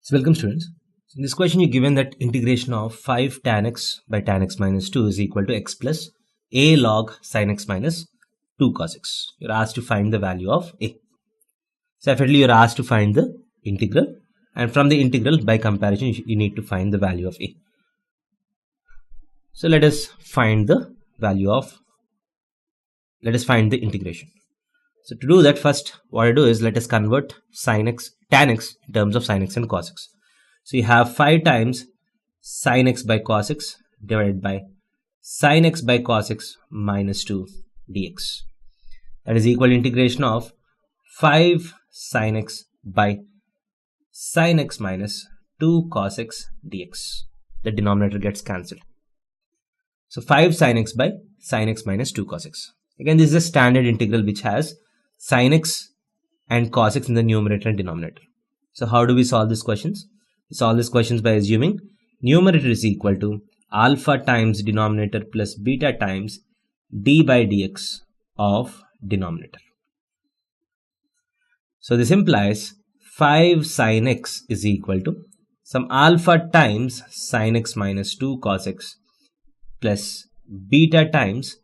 So welcome students. So in this question you're given that integration of 5 tan x by tan x minus 2 is equal to x plus a log sin x minus 2 cos x. You're asked to find the value of a. Separately you're asked to find the integral, and from the integral by comparison you need to find the value of a. So let us find the integration. So to do that, first what I do is let us convert tan x in terms of sin x and cos x. So you have 5 times sin x by cos x divided by sin x by cos x minus 2 dx. That is equal to integration of 5 sin x by sin x minus 2 cos x dx. The denominator gets cancelled. So 5 sin x by sin x minus 2 cos x. Again, this is a standard integral which has sin x and cos x in the numerator and denominator. So how do we solve these questions? We solve these questions by assuming numerator is equal to alpha times denominator plus beta times d by dx of denominator. So this implies 5 sin x is equal to some alpha times sin x minus 2 cos x plus beta times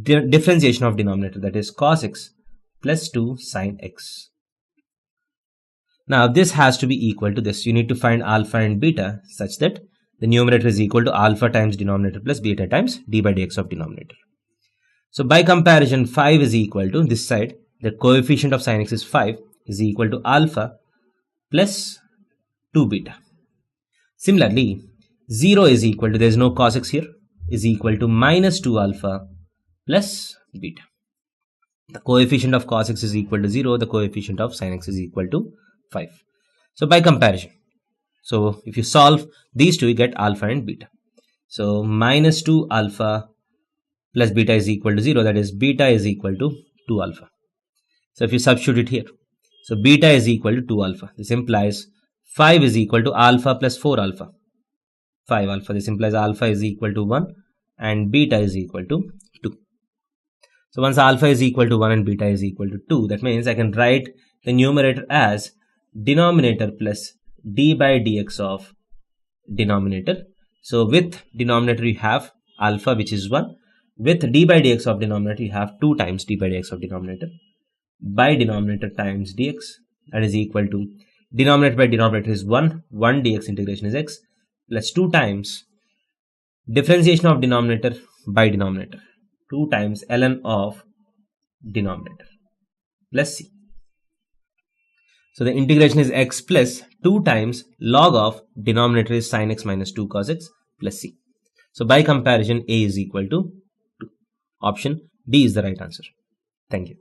differentiation of denominator, that is cos x plus 2 sin x. Now this has to be equal to this. You need to find alpha and beta such that the numerator is equal to alpha times denominator plus beta times d by dx of denominator. So by comparison, 5 is equal to this side, the coefficient of sin x is 5, is equal to alpha plus 2 beta. Similarly, 0 is equal to, there is no cos x here, is equal to minus 2 alpha plus beta. The coefficient of cos x is equal to 0, the coefficient of sin x is equal to 5. So by comparison, so if you solve these two, you get alpha and beta. So minus 2 alpha plus beta is equal to 0, that is beta is equal to 2 alpha. So if you substitute it here, so beta is equal to 2 alpha. This implies 5 is equal to alpha plus 4 alpha. 5 alpha. This implies alpha is equal to 1 and beta is equal to 2. So once alpha is equal to 1 and beta is equal to 2, that means I can write the numerator as denominator plus d by dx of denominator. So with denominator you have alpha, which is 1. With d by dx of denominator you have 2 times d by dx of denominator by denominator times dx, that is equal to denominator by denominator is 1 dx integration is x plus 2 times differentiation of denominator by denominator, 2 times ln of denominator plus c. So the integration is x plus 2 times log of denominator is sin x minus 2 cos x plus c. So by comparison, a is equal to 2. Option D is the right answer. Thank you.